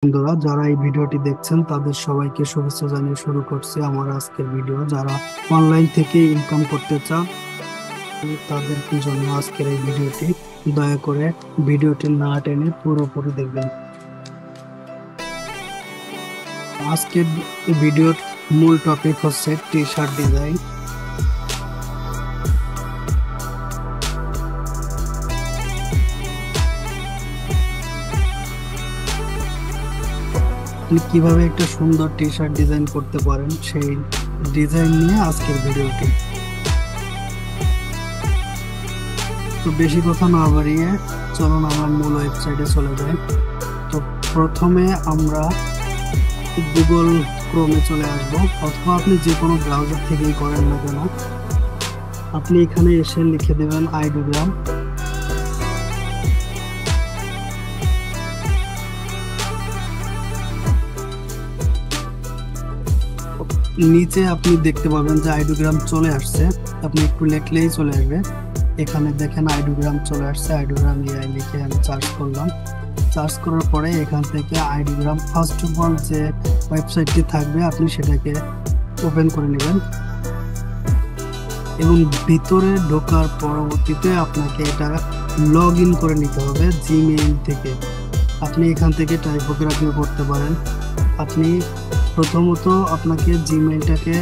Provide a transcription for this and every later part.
বন্ধুরা, যারা এই ভিডিওটি দেখছেন তাদের সবাইকে শুভেচ্ছা জানিয়ে শুরু করছি আমার আজকের ভিডিও। যারা অনলাইন থেকে ইনকাম করতে চান তাদের জন্য আজকের এই ভিডিওটি। দয়া করে ভিডিওটি না টেনে পুরোপুরি দেখবেন। আজকের ভিডিওর মূল টপিক হচ্ছে টি শার্ট ডিজাইন। আপনি কিভাবে একটা সুন্দর টি শার্ট ডিজাইন করতে পারেন সেই ডিজাইন নিয়ে আজকের ভিডিওটি। তো বেশি কথা না বাড়িয়ে চলুন আমরা মূল ওয়েবসাইটে চলে যাই। তো প্রথমে আমরা গুগল ক্রোমে চলে আসবো, অথবা আপনি যে কোনো ব্রাউজার থেকেই করেন না কেন, আপনি এখানে এসে লিখে দেবেন আইডোগ্রাম। নিচে আপনি দেখতে পাবেন যে আইডোগ্রাম চলে আসছে, আপনি একটু লিখলেই চলে আসবে। এখানে দেখেন আইডোগ্রাম চলে আসছে। আইডোগ্রাম এআই লিখে আমি সার্চ করলাম। সার্চ করার পরে এখান থেকে আইডোগ্রাম ফার্স্ট অফ অল যে ওয়েবসাইটটি থাকবে আপনি সেটাকে ওপেন করে নেবেন, এবং ভিতরে ঢোকার পরবর্তীতে আপনাকে এটা লগ ইন করে নিতে হবে জিমেইল থেকে। আপনি এখান থেকে টাইপোগ্রাফিও করতে পারেন। আপনি প্রথমত আপনাকে জিমেইলটাকে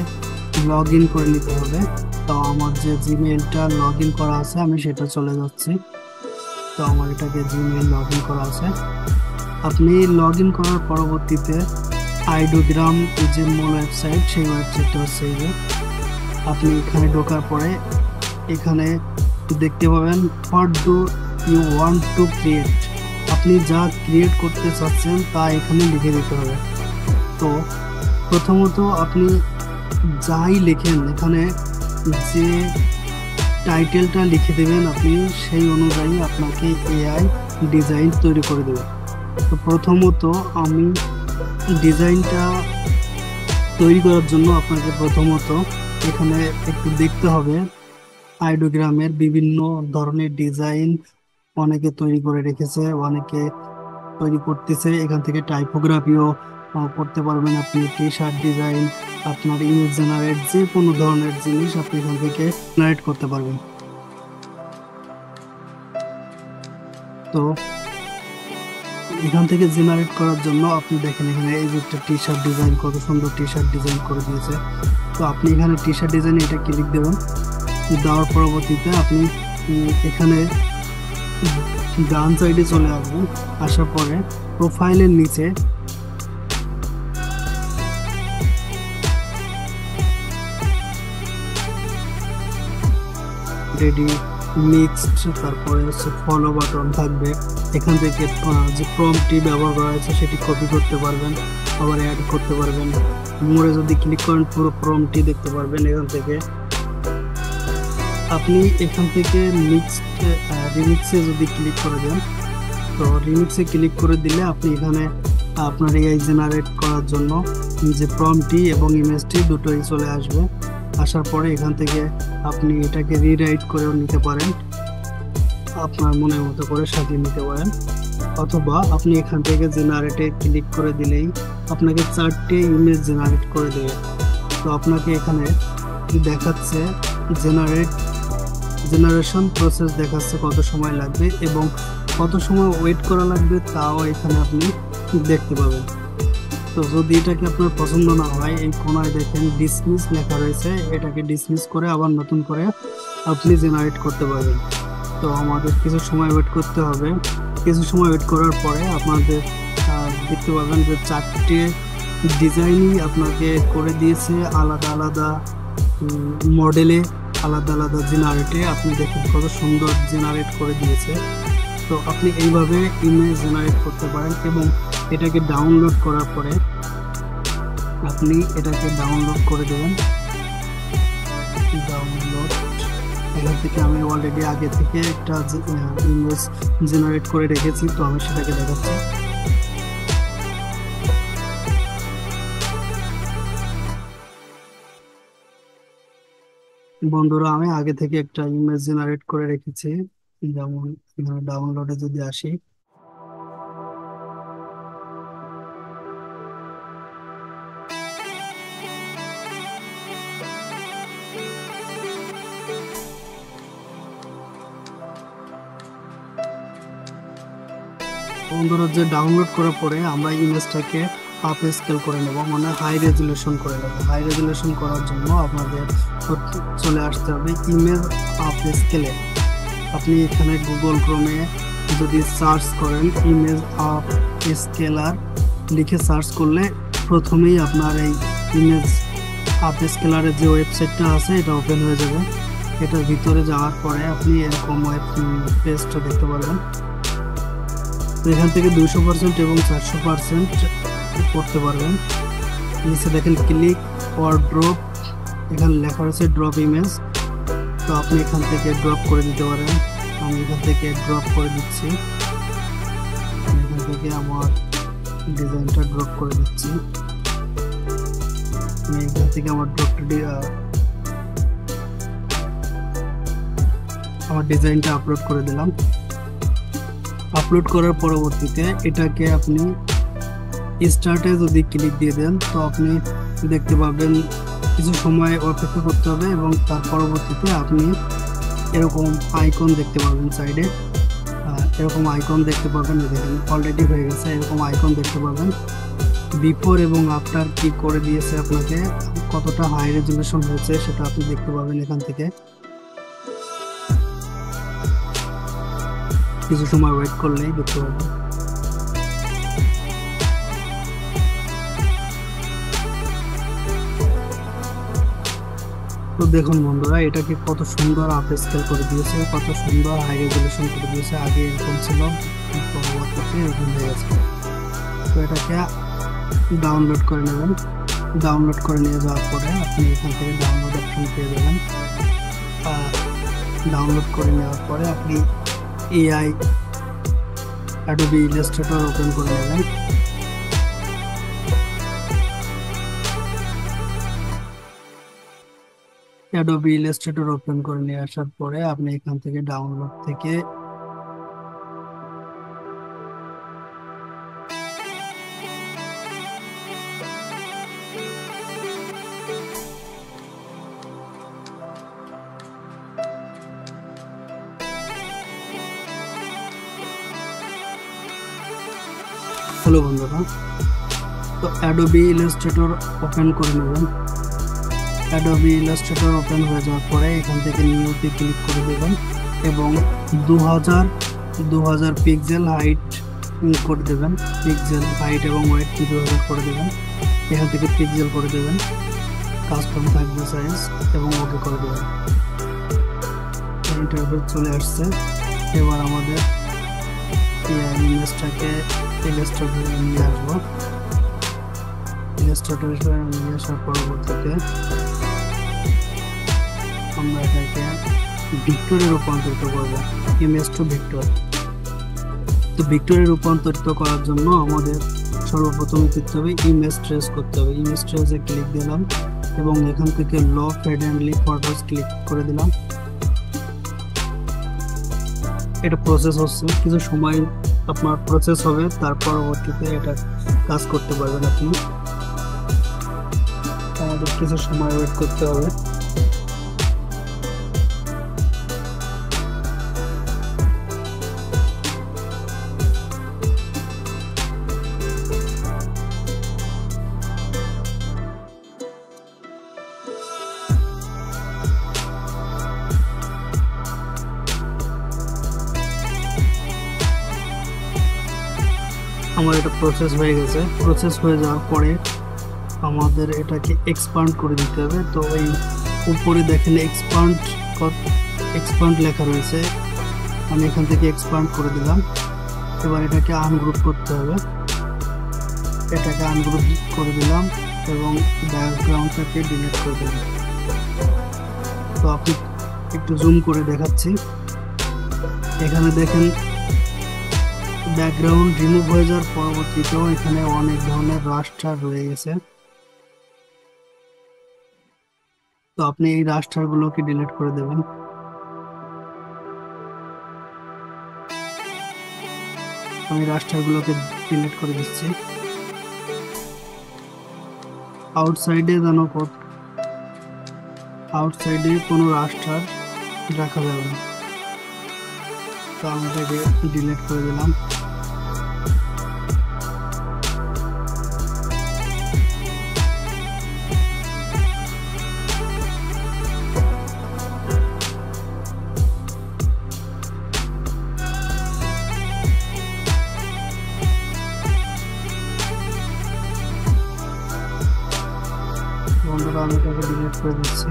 লগ ইন করে নিতে হবে। তো আমার যে জিমেইলটা লগ ইন করা আছে আমি সেটা চলে যাচ্ছি। তো আমার এটাকে জিমেইল লগ ইন করা আছে। আপনি লগ ইন করার পরবর্তীতে আইডোগ্রাম যে মূল ওয়েবসাইট সেই ওয়েবসাইটটা হচ্ছে এই যে। আপনি এখানে ঢোকার পরে এখানে দেখতে পাবেন what do you want to create. আপনি যা ক্রিয়েট করতে চাচ্ছেন তা এখানে লিখে দিতে হবে। তো প্রথমত আপনি যাই লেখেন এখানে যে টাইটেলটা লিখে দেবেন আপনি সেই অনুযায়ী আপনাকে এআই ডিজাইন তৈরি করে দেবে। তো প্রথমত আমি ডিজাইনটা তৈরি করার জন্য আপনাকে প্রথমত এখানে একটু দেখতে হবে আইডোগ্রামের বিভিন্ন ধরনের ডিজাইন অনেকে তৈরি করে রেখেছে, অনেকে তৈরি করতেছে। এখান থেকে টাইপোগ্রাফিও করতে পারবেন আপনি। টি শার্ট ডিজাইন, আপনার ইমেজ জেনারেট, যে কোনো ধরনের জিনিস আপনি এখান থেকে জেনারেট করতে পারবেন। তো এখান থেকে জেনারেট করার জন্য আপনি দেখেন এখানে এই যে একটা টি শার্ট ডিজাইন, কত সুন্দর টি শার্ট ডিজাইন করে দিয়েছে। তো আপনি এখানে টি শার্ট ডিজাইন এটা ক্লিক দেবেন। দেওয়ার পরবর্তীতে আপনি এখানে ডান সাইডে চলে আসবেন। আসার পরে প্রোফাইলের নিচে রেডি, মিক্সড, তারপরে হচ্ছে ফলো বাটন থাকবে। এখান থেকে যে প্রম্পটটি ব্যবহার করা হয়েছে সেটি কপি করতে পারবেন, আবার অ্যাড করতে পারবেন। মোড়ে যদি ক্লিক করেন পুরো প্রম্পটটি দেখতে পারবেন এখান থেকে। আপনি এখান থেকে রিমিক্সে যদি ক্লিক করে দেন, তো রিমিক্সে ক্লিক করে দিলে আপনি এখানে আপনার এআই জেনারেট করার জন্য যে প্রম্পটটি এবং ইমেজটি দুটোই চলে আসবে। আসার পরে এখান থেকে আপনি এটাকে রিরাইট করেও নিতে পারেন, আপনার মনের মতো করে সাজিয়ে নিতে পারেন। অথবা আপনি এখান থেকে জেনারেটে ক্লিক করে দিলেই আপনাকে 4টে ইমেজ জেনারেট করে দেবে। তো আপনাকে এখানে দেখাচ্ছে জেনারেশন প্রসেস দেখাচ্ছে কত সময় লাগবে এবং কত সময় ওয়েট করা লাগবে তাও এখানে আপনি দেখতে পাবেন। তো যদি এটাকে আপনার পছন্দ না হয় এই কোনায় দেখেন ডিসমিস লেখা রয়েছে, এটাকে ডিসমিস করে আবার নতুন করে আপনি জেনারেট করতে পারবেন। তো আমাদের কিছু সময় ওয়েট করতে হবে। কিছু সময় ওয়েট করার পরে আপনাদের দেখতে পাবেন যে 4টে ডিজাইনই আপনাকে করে দিয়েছে আলাদা আলাদা মডেলে, আলাদা আলাদা জেনারেটে। আপনি দেখুন কত সুন্দর জেনারেট করে দিয়েছে। তো আপনি এইভাবে ইমেজ জেনারেট করতে পারেন এবং এটাকে ডাউনলোড করার পরে আপনি এটাকে ডাউনলোড করে দেবেন। ডাউনলোড এখান থেকে আমি অলরেডি আগে থেকে একটা ইমেজ জেনারেট করে রেখেছি, তো আমি সেটাকে দেখাচ্ছি। বন্ধুরা, আমি আগে থেকে একটা ইমেজ জেনারেট করে রেখেছি। যেমন ডাউনলোডে যদি আসি, বন্ধুরা, যে ডাউনলোড করার পরে আমরা ইমেজটাকে আপ স্কেল করে নেব, মানে হাই রেজুলেশন করে নেব। হাই রেজুলেশন করার জন্য আপনাদের চলে আসতে হবে ইমেজ আপ স্কেলে। আপনি এখানে গুগল ক্রোমে যদি সার্চ করেন ইমেজ আপ স্কেলার লিখে সার্চ করলে প্রথমেই আপনার এই ইমেজ আপ স্কেলারের যে ওয়েবসাইটটা আছে এটা ওপেন হয়ে যাবে। এটার ভিতরে যাওয়ার পরে আপনি এরকম ওয়েব পেজটা দেখতে পারবেন। তো এখান থেকে 200% এবং 400% করতে পারবেন। নিচে দেখেন ক্লিক অর ড্রপ, এখানে লেখা রয়েছে ড্রপ ইমেজ। তো আপনি এখান থেকে ড্রপ করে দিতে পারেন। আমি এখান থেকে ড্রপ করে দিচ্ছি, এখান থেকে আমার ডিজাইনটা ড্রপ করে দিচ্ছি। আমি এখান থেকে আমার ডিজাইনটা আপলোড করে দিলাম। আপলোড করার পরবর্তীতে এটাকে আপনি স্টার্টে যদি ক্লিক দিয়ে দেন তো আপনি দেখতে পাবেন কিছু সময় অপেক্ষা করতে হবে এবং তার পরবর্তীতে আপনি এরকম আইকন দেখতে পাবেন সাইডে। এরকম আইকন দেখতে পাবেন, দেখেন অলরেডি হয়ে গেছে। এরকম আইকন দেখতে পাবেন। বিফোর এবং আফটার কি করে দিয়েছে, আপনাকে কতটা হাই রেজুলেশন হয়েছে সেটা আপনি দেখতে পাবেন এখান থেকে। কিছু সময় ওয়েট করলেই দেখতে পাবেন। তো দেখুন বন্ধুরা, এটাকে কত সুন্দর আপ স্কেল করে দিয়েছে, কত সুন্দর হাই রেজুলেশন করে দিয়েছে। আগে এরকম ছিল, পরবর্তীতে এরকম হয়ে গেছে। তো এটাকে ডাউনলোড করে নেবেন। ডাউনলোড করে নিয়ে যাওয়ার পরে আপনি এখান থেকে ডাউনলোড অপশন পেয়ে যাবেন। ডাউনলোড করে নেওয়ার পরে আপনি এআই অ্যাডোবি ইলাস্ট্রেটর ওপেন করে নেবেন। অ্যাডোবি ইলাস্ট্রেটর ওপেন করে নিয়ে আসার পরে আপনি এখান থেকে ডাউনলোড থেকে হ্যালো বন্ধুরা, তো অ্যাডোবি ইলাস্ট্রেটর ওপেন করে নেবেন। অ্যাডোবি ইলাস্ট্রেটর ওপেন হয়ে যাওয়ার পরে এখান থেকে নিউতে ক্লিক করে দেবেন এবং 2000 পিক্সেল হাইট করে দেবেন। পিক্সেল হাইট এবং ওয়েট 2000 করে দেবেন। এখান থেকে পিক্সেল করে দেবেন, কাস্টম থাকবে সাইজ এবং ওকে করে দেবেন। ইন্টারফেস চলে আসছে। এবার আমাদের ইমেজটাকে ইলাস্ট্রেটরে নিয়ে আসবো। ইলাস্ট্রেটরে নিয়ে আসার পরবর্তীতে আমরা এটাকে ভিক্টরে রূপান্তরিত করব, ইমেজ টু ভিক্টর। তো ভিক্টরে রূপান্তরিত করার জন্য আমাদের সর্বপ্রথম করতে হবে ইমেজ ট্রেস করতে হবে। ইমেজ ট্রেসে ক্লিক দিলাম এবং এখান থেকে lock fade and live photos click করে দিলাম। এটা প্রসেস হচ্ছে, কিছু সময় আপনার প্রসেস হবে, তার পরবর্তীতে এটা কাজ করতে পারবেন আপনি। আমাদের কিছু সময় ওয়েট করতে হবে। আমার এটা প্রসেস হয়ে গেছে। প্রসেস হয়ে যাওয়ার পরে আমাদের এটাকে এক্সপান্ড করে দিতে হবে। তো এই উপরে দেখেন এক্সপান্ড লেখা রয়েছে, আমি এখান থেকে এক্সপান্ড করে দিলাম। এবার এটাকে আনগ্রুপ করতে হবে। এটাকে আনগ্রুপ করে দিলাম এবং ব্যাকগ্রাউন্ডটাকে ডিলিট করে দিলাম। তো আপনি একটু জুম করে দেখাচ্ছি, এখানে দেখেন ব্যাকগ্রাউন্ড রিমুভ হয়ে যাওয়ার পরবর্তীতেও এখানে অনেক ধরনের রাস্টার রয়ে গেছে। তো আপনি এই রাস্টার গুলোকে ডিলিট করে দেবেন। আমি রাস্টার গুলোকে ডিলিট করে দিচ্ছি। আউটসাইডে কোনো রাস্টার রাখা যাবে না। তো আমি এটাকে ডিলিট করে দিলাম। বন্ধুরা আমি এটাকে ডিলিট করে দিচ্ছি।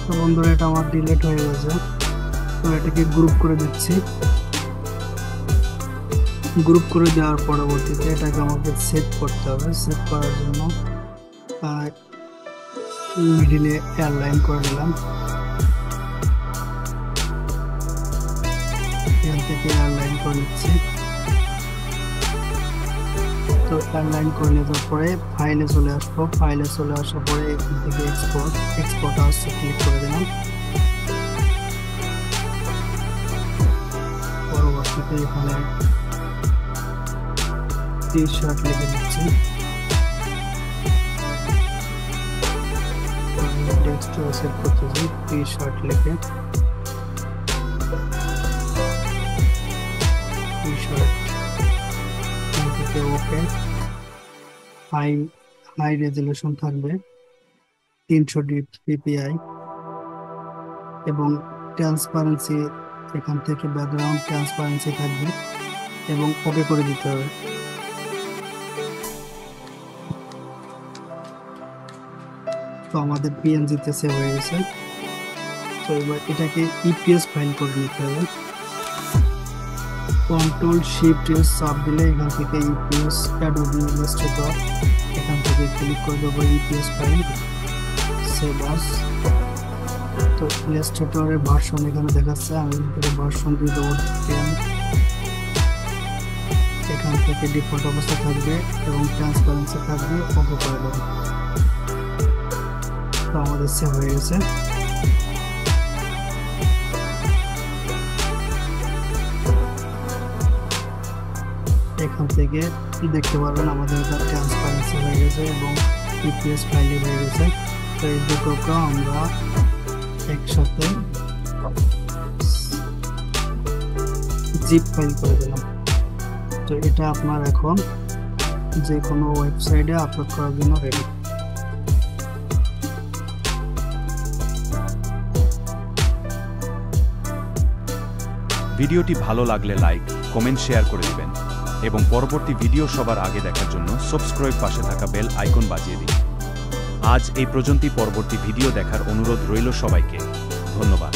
তো বন্ধুরা এটা আমার ডিলিট হয়ে গেছে। তো এটাকে গ্রুপ করে দিচ্ছি। গ্রুপ করে দেওয়ার পরবর্তীতে এটাকে আমাকে সেভ করতে হবে। সেভ করার জন্য মিডিলে এয়ারলাইন করে দিলাম। এখান থেকে এয়ারলাইন করে নিচ্ছি। তো এয়ারলাইন করে নেওয়ার পরে ফাইলে চলে আসবো। ফাইলে চলে আসার পরে এখান থেকে এক্সপোর্ট আসছে ক্লিক করে দিলাম। পরবর্তীতে এখানে টি শার্ট লিখে দিচ্ছি। টেক্সট সেভ করতেছি টি শার্ট লিখে T shirt okay. High resolution থাকবে 300 dpi এবং ট্রান্সপারেন্সি এখান থেকে ব্যাকগ্রাউন্ড ট্রান্সপারেন্সি থাকবে এবং ওকে করে দিতে হবে। তো আমাদের পিএনজিতে সেভ হয়ে গেছে। তো এবার এটাকে ইপিএস ফাইল করে নিতে হবে। কন্ট্রোল শিফট এস চাপ দিলে এখান থেকে ইপিএস অ্যাডোবি ইলাস্ট্রেটর এখান থেকে ক্লিক করে দেবো ইপিএস ফাইল সেভ আস। তো ইলাস্ট্রেটরের ভার্সন এখানে দেখাচ্ছে, আমি এখানে ভার্সন দিয়ে দেবো 10। এখান থেকে ডিফল্ট অবস্থা থাকবে এবং ট্রান্সপারেন্সি থাকবে, ওকে করে দেবো। তো আমাদের সেভ হয়ে গেছে। এখান থেকে দেখতে পারবেন আমাদের এটা ট্রান্সপারেন্সি হয়ে গেছে এবং ইপিএস ফাইল হয়ে গেছে। তো এই দুটোকে আমরা একসাথে জিপ ফাইল করে দিলাম। তো এটা আপনার এখন যে কোনো ওয়েবসাইটে আপলোড করার জন্য রেডি। ভিডিওটি ভালো লাগলে লাইক, কমেন্ট, শেয়ার করে দিবেন এবং পরবর্তী ভিডিও সবার আগে দেখার জন্য সাবস্ক্রাইব পাশে থাকা বেল আইকন বাজিয়ে দিন। আজ এই পর্যন্তই। পরবর্তী ভিডিও দেখার অনুরোধ রইল সবাইকে। ধন্যবাদ।